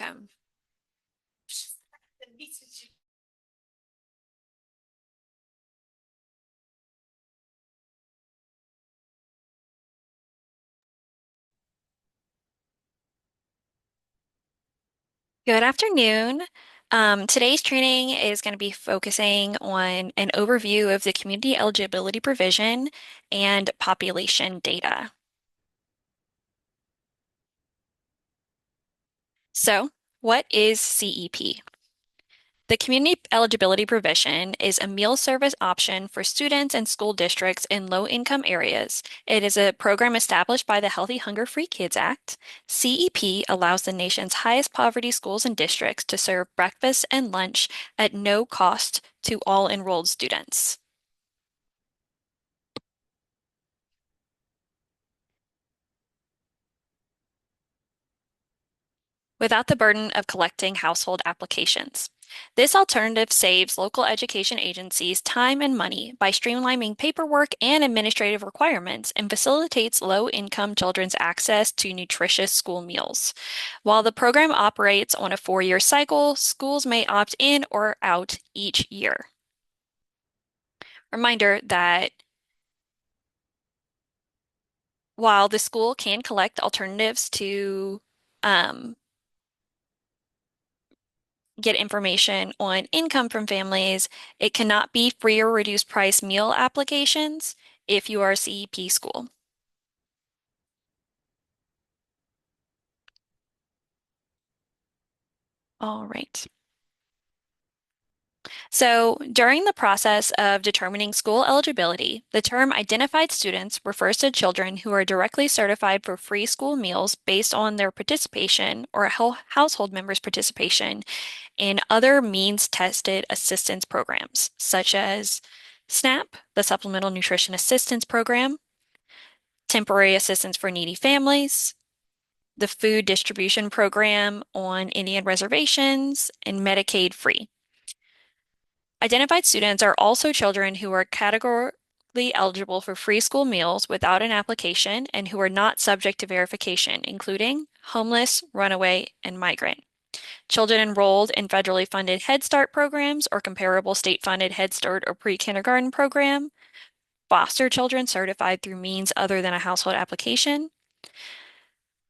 welcome. Good afternoon. Today's training is going to be focusing on an overview of the community eligibility provision and population data. So, what is CEP? The Community Eligibility Provision is a meal service option for students and school districts in low-income areas. It is a program established by the Healthy Hunger-Free Kids Act. CEP allows the nation's highest poverty schools and districts to serve breakfast and lunch at no cost to all enrolled students. Without the burden of collecting household applications. This alternative saves local education agencies time and money by streamlining paperwork and administrative requirements and facilitates low-income children's access to nutritious school meals. While the program operates on a 4-year cycle, schools may opt in or out each year. Reminder that while the school can collect alternatives to get information on income from families, it cannot be free or reduced price meal applications if you are a CEP school. All right. So during the process of determining school eligibility, the term identified students refers to children who are directly certified for free school meals based on their participation or a household member's participation in other means-tested assistance programs, such as SNAP, the Supplemental Nutrition Assistance Program, temporary assistance for needy families, the food distribution program on Indian reservations, and Medicaid free. Identified students are also children who are categorically eligible for free school meals without an application and who are not subject to verification, including homeless, runaway, and migrant. Children enrolled in federally funded Head Start programs or comparable state-funded Head Start or pre-kindergarten program, foster children certified through means other than a household application.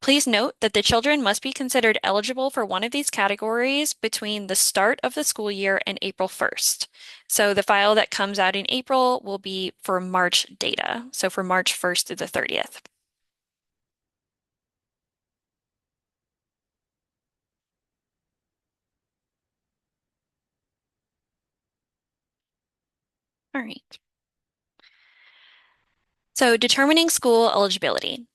Please note that the children must be considered eligible for one of these categories between the start of the school year and April 1st. So the file that comes out in April will be for March data, so for March 1st through the 30th. All right. So determining school eligibility.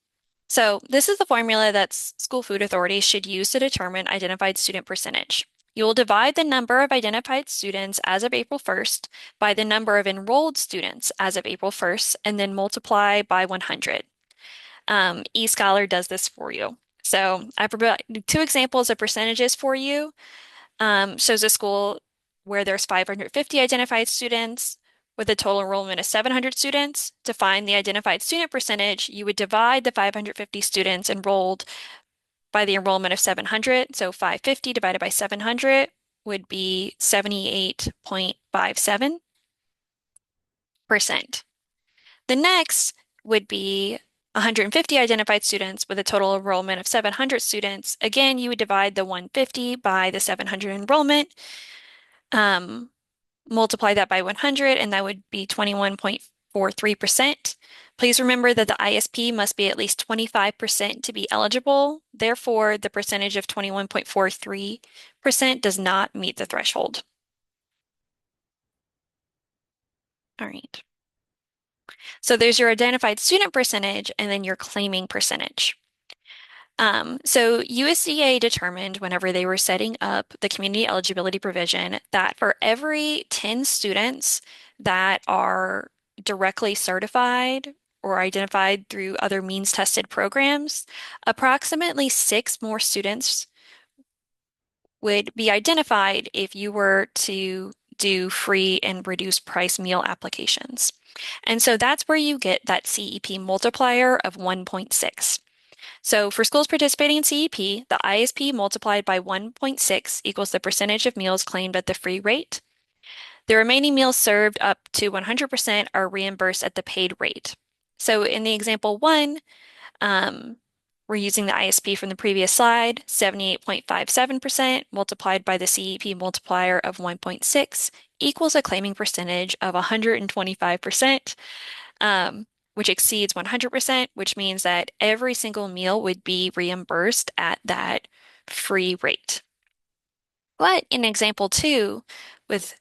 So this is the formula that school food authorities should use to determine identified student percentage. You will divide the number of identified students as of April 1st by the number of enrolled students as of April 1st, and then multiply by 100. EScholar does this for you. So I provided two examples of percentages for you. Shows a school where there's 550 identified students with a total enrollment of 700 students. To find the identified student percentage, you would divide the 550 students enrolled by the enrollment of 700. So 550 divided by 700 would be 78.57%. The next would be 150 identified students with a total enrollment of 700 students. Again, you would divide the 150 by the 700 enrollment, multiply that by 100, and that would be 21.43%. Please remember that the ISP must be at least 25% to be eligible. Therefore, the percentage of 21.43% does not meet the threshold. All right. So there's your identified student percentage and then your claiming percentage. So USDA determined whenever they were setting up the community eligibility provision that for every 10 students that are directly certified or identified through other means tested programs, approximately 6 more students would be identified if you were to do free and reduced price meal applications. And so that's where you get that CEP multiplier of 1.6. So for schools participating in CEP, the ISP multiplied by 1.6 equals the percentage of meals claimed at the free rate. The remaining meals served up to 100% are reimbursed at the paid rate. So in the example one, um, we're using the ISP from the previous slide, 78.57% multiplied by the CEP multiplier of 1.6 equals a claiming percentage of 125%, which exceeds 100%, which means that every single meal would be reimbursed at that free rate. But in example two, with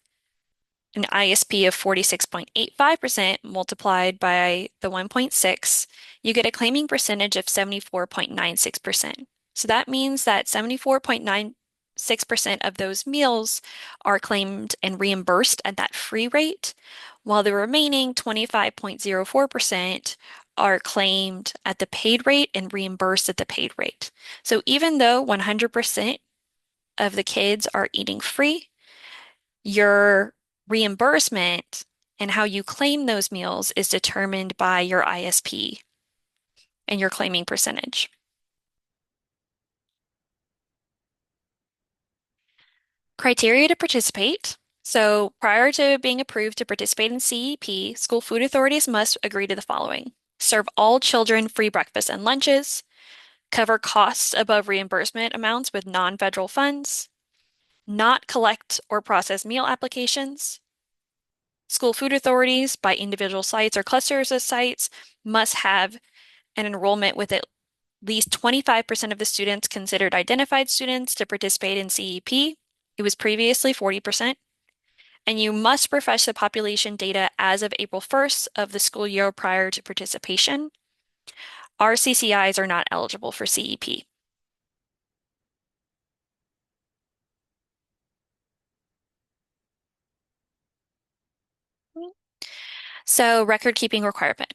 an ISP of 46.85% multiplied by the 1.6, you get a claiming percentage of 74.96%. So that means that 74.96% of those meals are claimed and reimbursed at that free rate, while the remaining 25.04% are claimed at the paid rate and reimbursed at the paid rate. So even though 100% of the kids are eating free, your reimbursement and how you claim those meals is determined by your ISP and your claiming percentage. Criteria to participate. So prior to being approved to participate in CEP, school food authorities must agree to the following: serve all children free breakfast and lunches, cover costs above reimbursement amounts with non-federal funds, not collect or process meal applications. School food authorities, by individual sites or clusters of sites, must have an enrollment with at least 25% of the students considered identified students to participate in CEP. It was previously 40%. And you must refresh the population data as of April 1st of the school year prior to participation. RCCIs are not eligible for CEP. So, record keeping requirement.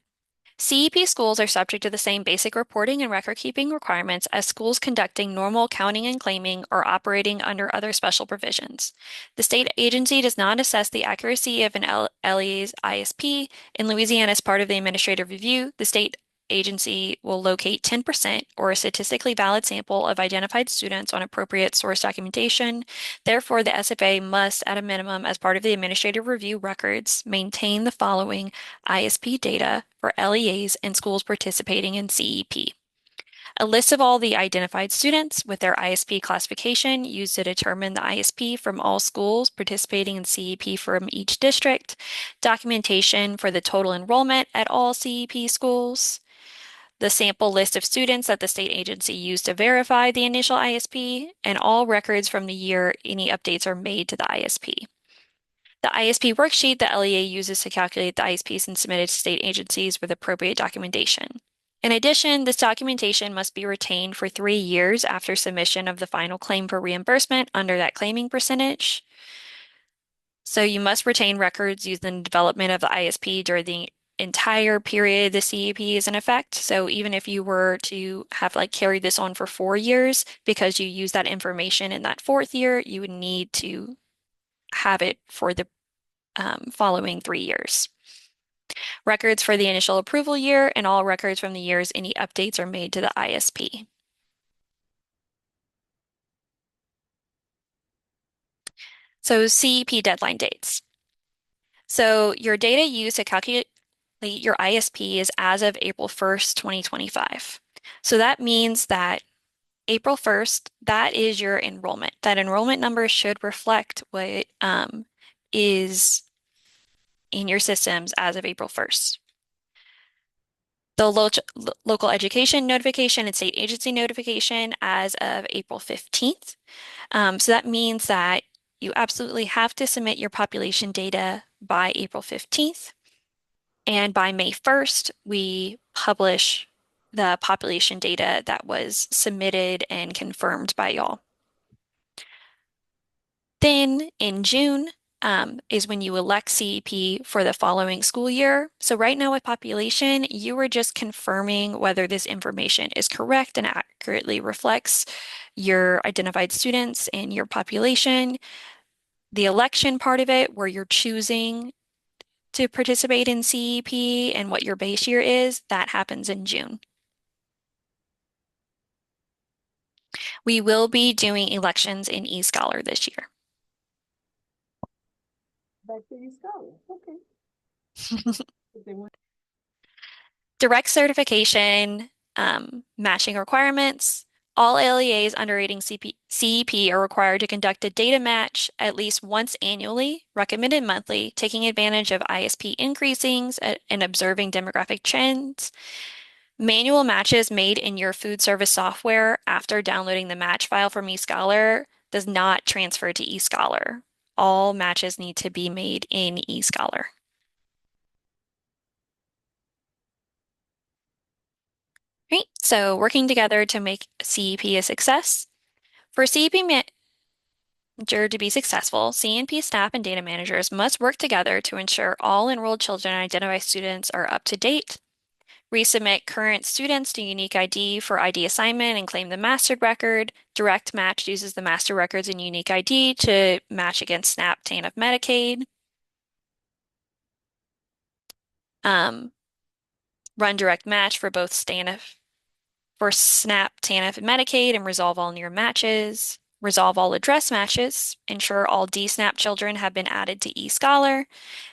CEP schools are subject to the same basic reporting and record-keeping requirements as schools conducting normal counting and claiming or operating under other special provisions. The state agency does not assess the accuracy of an LEA's ISP. In Louisiana, as part of the administrative review, the state agency will locate 10% or a statistically valid sample of identified students on appropriate source documentation. Therefore, the SFA must, at a minimum, as part of the administrative review records, maintain the following ISP data for LEAs and schools participating in CEP. A list of all the identified students with their ISP classification used to determine the ISP from all schools participating in CEP from each district, documentation for the total enrollment at all CEP schools, the sample list of students that the state agency used to verify the initial ISP, and all records from the year any updates are made to the ISP. The ISP worksheet that LEA uses to calculate the ISPs and submitted to state agencies with appropriate documentation. In addition, this documentation must be retained for 3 years after submission of the final claim for reimbursement under that claiming percentage. So you must retain records used in the development of the ISP during the entire period the CEP is in effect. So even if you were to have like carried this on for 4 years, because you use that information in that fourth year, you would need to have it for the following 3 years. Records for the initial approval year and all records from the years any updates are made to the ISP. So CEP deadline dates. So your data used to calculate your ISP is as of April 1st, 2025. So that means that April 1st, that is your enrollment. That enrollment number should reflect what is in your systems as of April 1st. The local education notification and state agency notification as of April 15th. So that means that you absolutely have to submit your population data by April 15th. And by May 1st, we publish the population data that was submitted and confirmed by y'all. Then in June is when you elect CEP for the following school year. So right now with population, you are just confirming whether this information is correct and accurately reflects your identified students and your population. The election part of it, where you're choosing to participate in CEP and what your base year is, that happens in June. We will be doing elections in eScholar this year. Back to EScholar. Okay. If they want- Direct certification, matching requirements. All LEAs under rating CEP are required to conduct a data match at least once annually, recommended monthly, taking advantage of ISP increasings and observing demographic trends. Manual matches made in your food service software after downloading the match file from eScholar does not transfer to eScholar. All matches need to be made in eScholar. Right, so working together to make CEP a success. For CEP manager to be successful, CNP staff and data managers must work together to ensure all enrolled children and identified students are up to date. Resubmit current students to unique ID for ID assignment and claim the mastered record. Direct Match uses the master records and unique ID to match against SNAP, TANF, Medicaid. Um, Run Direct Match for both STANF for SNAP, TANF, and Medicaid and resolve all near matches. Resolve all address matches. Ensure all DSNAP children have been added to eScholar.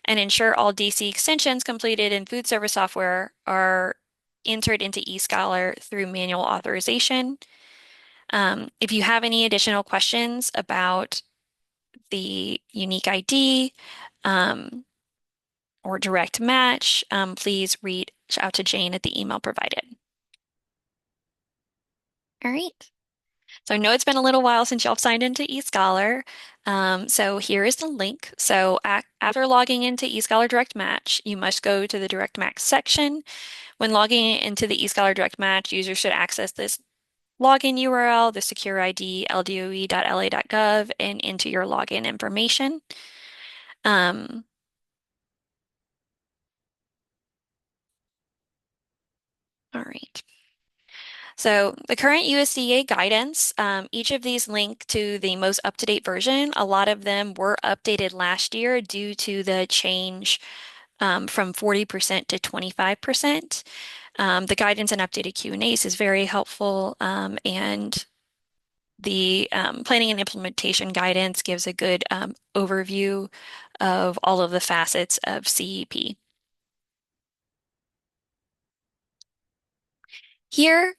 And ensure all DC extensions completed in food service software are entered into eScholar through manual authorization. If you have any additional questions about the unique ID or direct match, please reach out to Jane at the email provided. All right. So I know it's been a little while since y'all signed into eScholar. So here is the link. So after logging into eScholar Direct Match, you must go to the Direct Match section. When logging into the eScholar Direct Match, users should access this login URL, the secure ID, ldoe.la.gov, and enter your login information. Um, all right. So the current USDA guidance, each of these link to the most up-to-date version. A lot of them were updated last year due to the change from 40% to 25%. The guidance and updated Q&As is very helpful, and the planning and implementation guidance gives a good overview of all of the facets of CEP. Here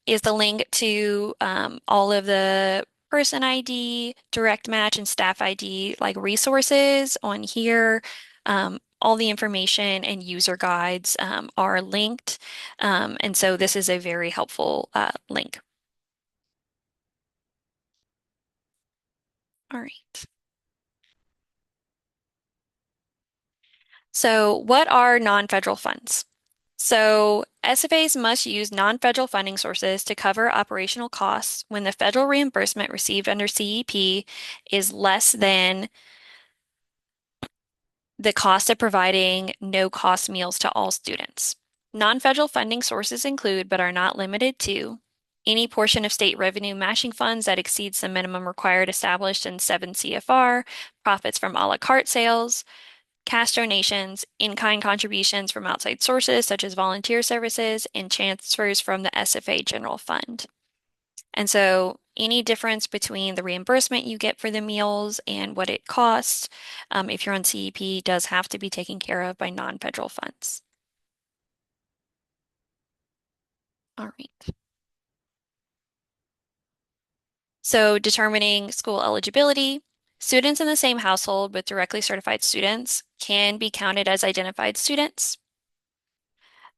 is the link to all of the person ID, direct match, and staff ID like resources on here. All the information and user guides are linked. And so this is a very helpful link. All right. So what are non-federal funds? So SFAs must use non-federal funding sources to cover operational costs when the federal reimbursement received under CEP is less than the cost of providing no-cost meals to all students. Non-federal funding sources include, but are not limited to, any portion of state revenue matching funds that exceeds the minimum required established in 7 CFR, profits from a la carte sales, cash donations, in-kind contributions from outside sources such as volunteer services, and transfers from the SFA General Fund. And so any difference between the reimbursement you get for the meals and what it costs, if you're on CEP, does have to be taken care of by non-federal funds. All right. So determining school eligibility, students in the same household with directly certified students can be counted as identified students.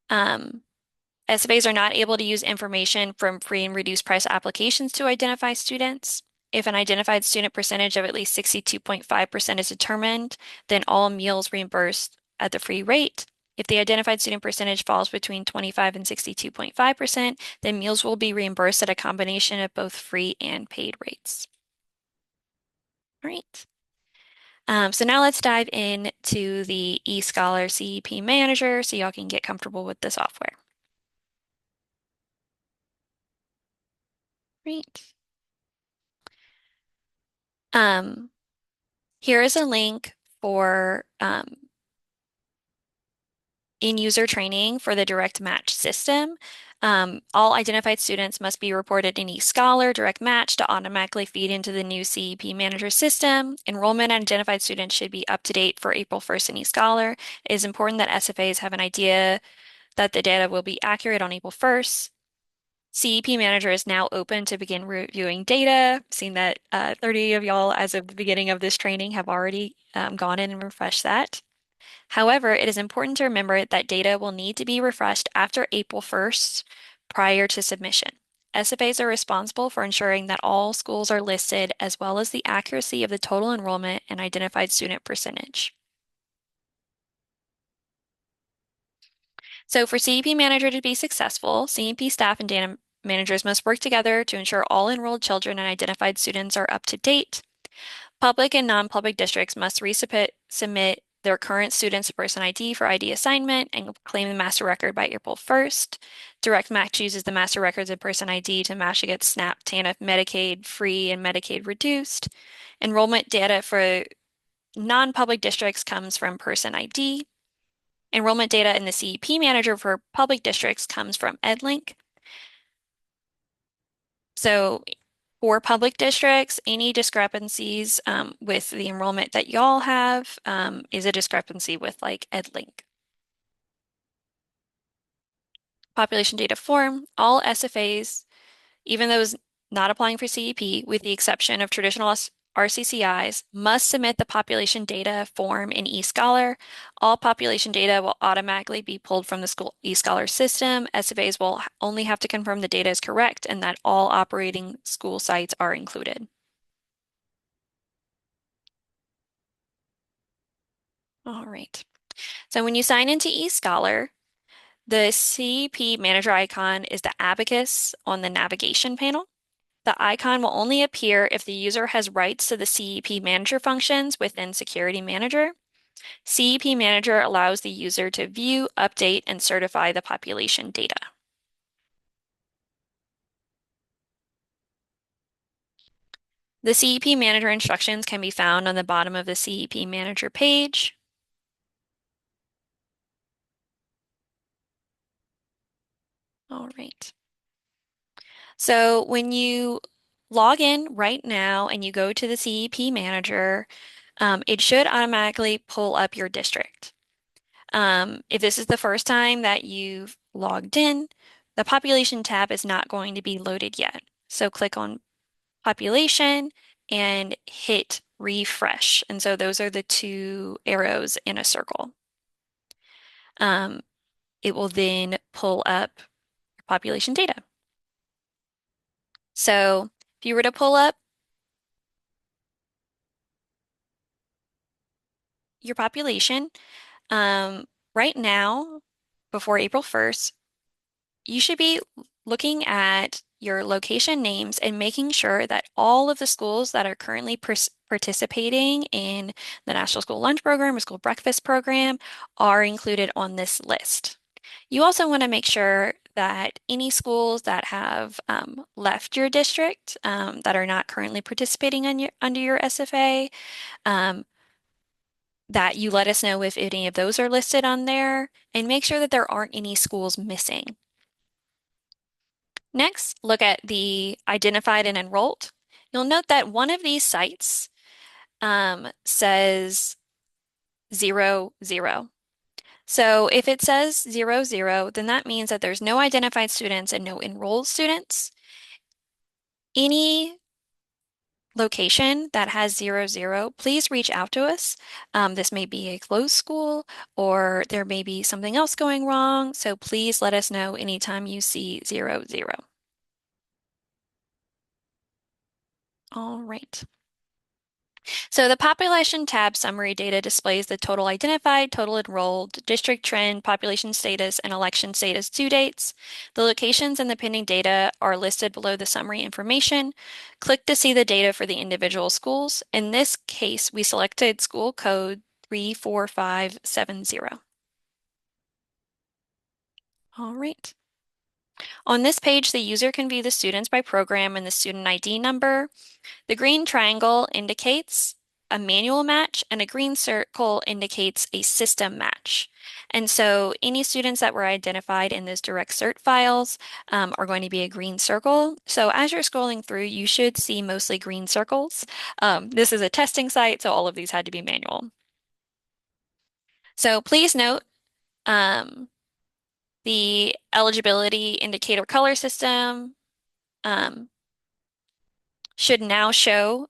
SFAs are not able to use information from free and reduced price applications to identify students. If an identified student percentage of at least 62.5% is determined, then all meals reimbursed at the free rate. If the identified student percentage falls between 25 and 62.5%, then meals will be reimbursed at a combination of both free and paid rates. All right. So now let's dive into the eScholar CEP Manager so y'all can get comfortable with the software. Great. Um, Here is a link for in-user training for the direct match system. All identified students must be reported in eScholar Direct Match to automatically feed into the new CEP Manager system. Enrollment and identified students should be up to date for April 1st in eScholar. It is important that SFAs have an idea that the data will be accurate on April 1st. CEP Manager is now open to begin reviewing data. Seeing that 30 of y'all, as of the beginning of this training, have already gone in and refreshed that. However, it is important to remember that data will need to be refreshed after April 1st prior to submission. SFAs are responsible for ensuring that all schools are listed as well as the accuracy of the total enrollment and identified student percentage. So for CEP Manager to be successful, CEP staff and data managers must work together to ensure all enrolled children and identified students are up to date. Public and non-public districts must submit their current student's person ID for ID assignment and claim the master record by April 1st. Direct Match uses the master records and person ID to match against SNAP, TANF, Medicaid free, and Medicaid reduced. Enrollment data for non-public districts comes from person ID. Enrollment data in the CEP Manager for public districts comes from EdLink. So for public districts, any discrepancies with the enrollment that y'all have is a discrepancy with like EdLink. Population data form, all SFAs, even those not applying for CEP, with the exception of traditional RCCIs, must submit the population data form in eScholar. All population data will automatically be pulled from the school eScholar system. SFAs will only have to confirm the data is correct and that all operating school sites are included. All right. So when you sign into eScholar, the CEP manager icon is the abacus on the navigation panel. The icon will only appear if the user has rights to the CEP manager functions within Security Manager. CEP Manager allows the user to view, update, and certify the population data. The CEP Manager instructions can be found on the bottom of the CEP Manager page. All right. So when you log in right now and you go to the CEP Manager, it should automatically pull up your district. If this is the first time that you've logged in, the population tab is not going to be loaded yet. So click on population and hit refresh. And so those are the two arrows in a circle. Um, it will then pull up population data. So if you were to pull up your population, right now, before April 1st, you should be looking at your location names and making sure that all of the schools that are currently participating in the National School Lunch Program or School Breakfast Program are included on this list. You also want to make sure that any schools that have left your district that are not currently participating under your SFA, um, that you let us know if any of those are listed on there and make sure that there aren't any schools missing. Next, look at the identified and enrolled. You'll note that one of these sites says 0, 0. So if it says 0, 0, then that means that there's no identified students and no enrolled students. Any location that has 0, 0, please reach out to us. This may be a closed school or there may be something else going wrong. So please let us know anytime you see 0, 0. All right. So the population tab summary data displays the total identified, total enrolled, district trend, population status, and election status due dates. The locations and the pending data are listed below the summary information. Click to see the data for the individual schools. In this case, we selected school code 34570. All right. On this page, the user can view the students by program and the student ID number. The green triangle indicates a manual match, and a green circle indicates a system match. And so any students that were identified in those direct cert files are going to be a green circle. So as you're scrolling through, you should see mostly green circles. This is a testing site, so all of these had to be manual. So please note the eligibility indicator color system um, should now show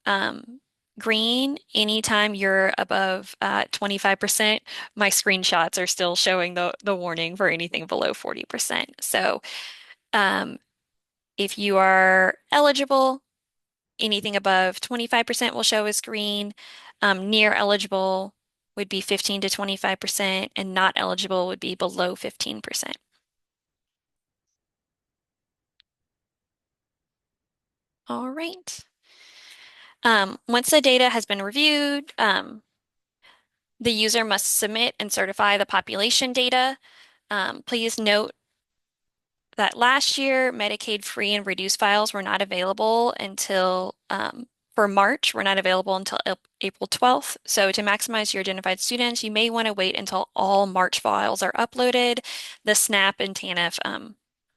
green anytime you're above 25%. My screenshots are still showing the warning for anything below 40%. So um, if you are eligible, anything above 25% will show as green. Near eligible would be 15 to 25%, and not eligible would be below 15%. All right. Once the data has been reviewed, the user must submit and certify the population data. Please note that last year, Medicaid free and reduced files were not available until, for March, were not available until April 12th. So to maximize your identified students, you may want to wait until all March files are uploaded. The SNAP and TANF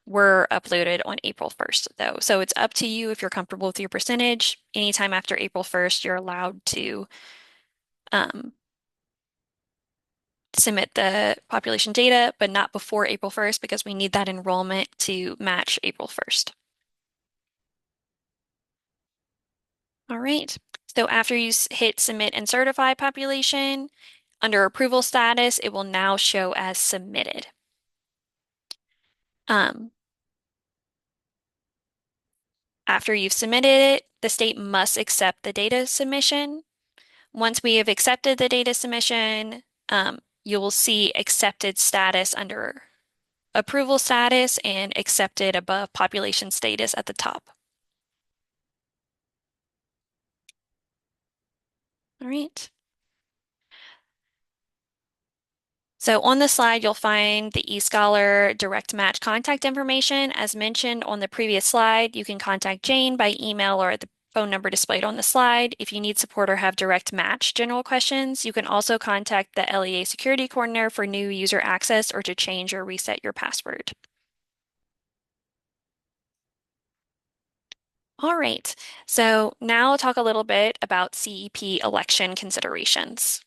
were uploaded on April 1st, though. So it's up to you if you're comfortable with your percentage. Anytime after April 1st, you're allowed to um, submit the population data, but not before April 1st because we need that enrollment to match April 1st. All right. So after you hit submit and certify population, under approval status, it will now show as submitted. Um, After you've submitted it, the state must accept the data submission. Once we have accepted the data submission, you will see accepted status under approval status and accepted above population status at the top. All right. So on the slide, you'll find the eScholar direct match contact information. As mentioned on the previous slide, you can contact Jane by email or at the phone number displayed on the slide. If you need support or have direct match general questions, you can also contact the LEA security coordinator for new user access or to change or reset your password. All right, so now I'll talk a little bit about CEP election considerations.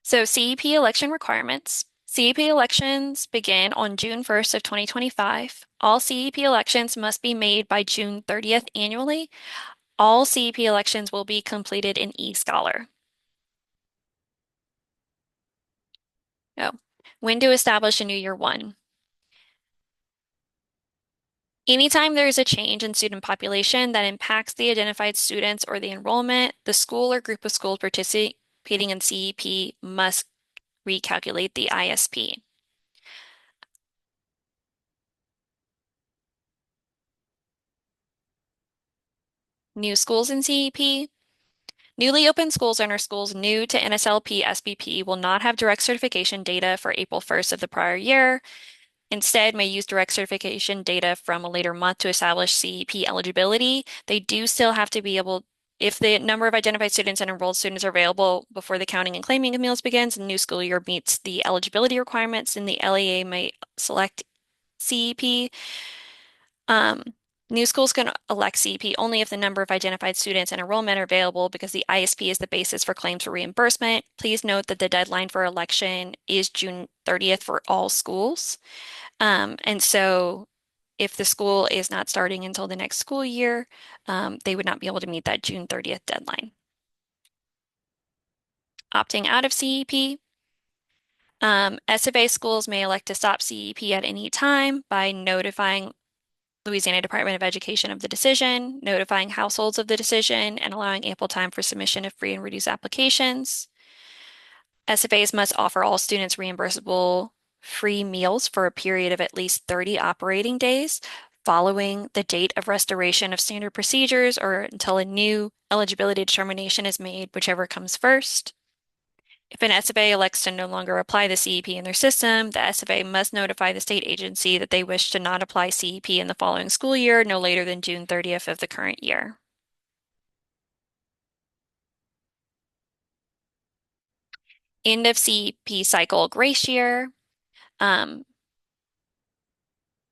So CEP election requirements. CEP elections begin on June 1st of 2025. All CEP elections must be made by June 30th annually. All CEP elections will be completed in eScholar. Oh, when to establish a new year one. Anytime there is a change in student population that impacts the identified students or the enrollment, the school or group of schools participating in CEP must recalculate the ISP. New schools in CEP. Newly opened school zone or schools new to NSLP SBP will not have direct certification data for April 1st of the prior year. Instead, may use direct certification data from a later month to establish CEP eligibility. They do still have to be able, if the number of identified students and enrolled students are available before the counting and claiming of meals begins and the new school year meets the eligibility requirements, then the LEA may select CEP. Um, New schools can elect CEP only if the number of identified students and enrollment are available because the ISP is the basis for claims for reimbursement. Please note that the deadline for election is June 30th for all schools. And so if the school is not starting until the next school year, they would not be able to meet that June 30th deadline. Opting out of CEP. SFA schools may elect to stop CEP at any time by notifying Louisiana Department of Education of the decision, notifying households of the decision, and allowing ample time for submission of free and reduced applications. SFAs must offer all students reimbursable free meals for a period of at least 30 operating days following the date of restoration of standard procedures or until a new eligibility determination is made, whichever comes first. If an SFA elects to no longer apply the CEP in their system, the SFA must notify the state agency that they wish to not apply CEP in the following school year no later than June 30th of the current year. end of CEP cycle grace year. Um,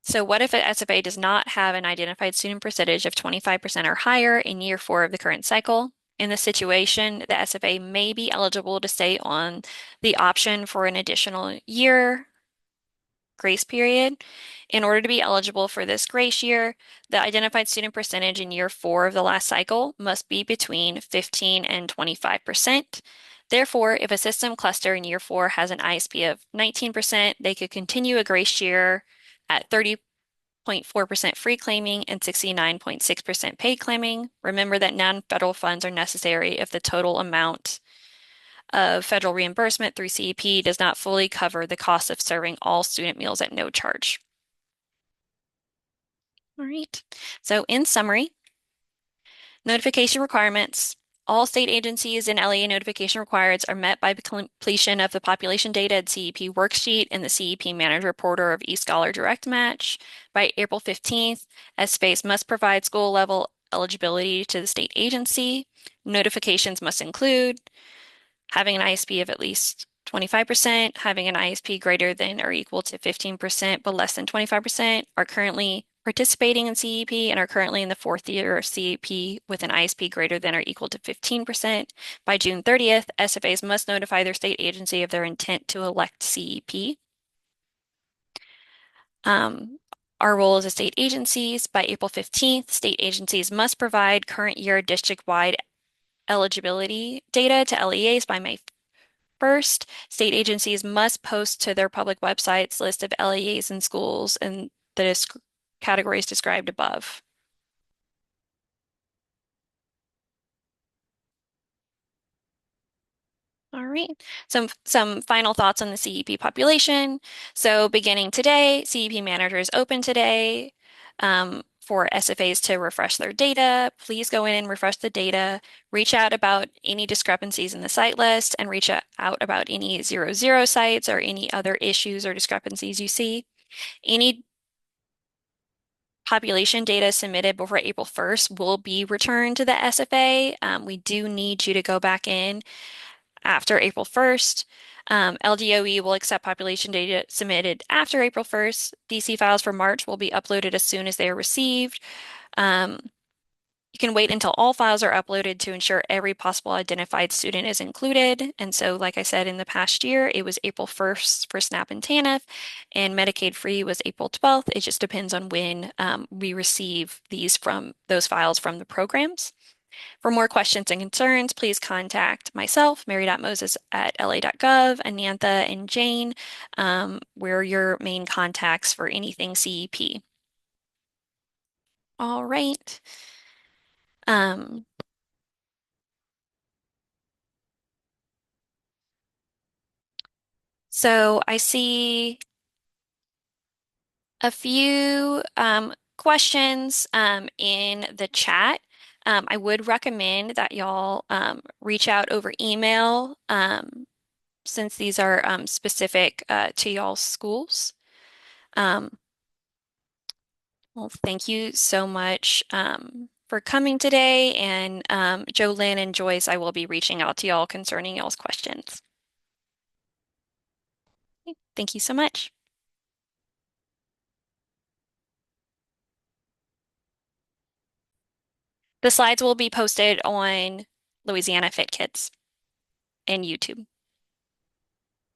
so what if an SFA does not have an identified student percentage of 25% or higher in year 4 of the current cycle? In this situation, the SFA may be eligible to stay on the option for an additional year grace period. In order to be eligible for this grace year, the identified student percentage in year 4 of the last cycle must be between 15 and 25%. Therefore, if a system cluster in year 4 has an ISP of 19%, they could continue a grace year at 30.4% free claiming and 69.6% paid claiming. Remember that non-federal funds are necessary if the total amount of federal reimbursement through CEP does not fully cover the cost of serving all student meals at no charge. All right. So in summary, notification requirements. All state agencies and LEA notification requirements are met by the completion of the population data and CEP worksheet in the CEP Manager Portal of eScholar Direct Match. By April 15th, SFAs must provide school level eligibility to the state agency. Notifications must include having an ISP of at least 25%, having an ISP greater than or equal to 15%, but less than 25%, are currently participating in CEP and are currently in the 4th year of CEP with an ISP greater than or equal to 15%. By June 30th, SFAs must notify their state agency of their intent to elect CEP. Um, our role as state agencies, by April 15th, state agencies must provide current year district-wide eligibility data to LEAs by May 1st. State agencies must post to their public websites list of LEAs in schools and the categories described above. All right. Some final thoughts on the CEP population. So beginning today, CEP Manager is open today for SFAs to refresh their data. Please go in and refresh the data. Reach out about any discrepancies in the site list and reach out about any 00 sites or any other issues or discrepancies you see. Any population data submitted before April 1st will be returned to the SFA. We do need you to go back in after April 1st. LDOE will accept population data submitted after April 1st. DC files for March will be uploaded as soon as they are received. Um, you can wait until all files are uploaded to ensure every possible identified student is included. And so, like I said, in the past year, it was April 1st for SNAP and TANF, and Medicaid free was April 12th. It just depends on when we receive those files from the programs. For more questions and concerns, please contact myself, Mary.Moses at la.gov, Anantha and Jane. We're your main contacts for anything CEP. All right. Um, so I see a few questions in the chat. I would recommend that y'all reach out over email since these are specific to y'all's schools. Um, well, thank you so much for coming today. And Jolynn and Joyce, I will be reaching out to y'all concerning y'all's questions. Thank you so much. The slides will be posted on Louisiana Fit Kids and YouTube.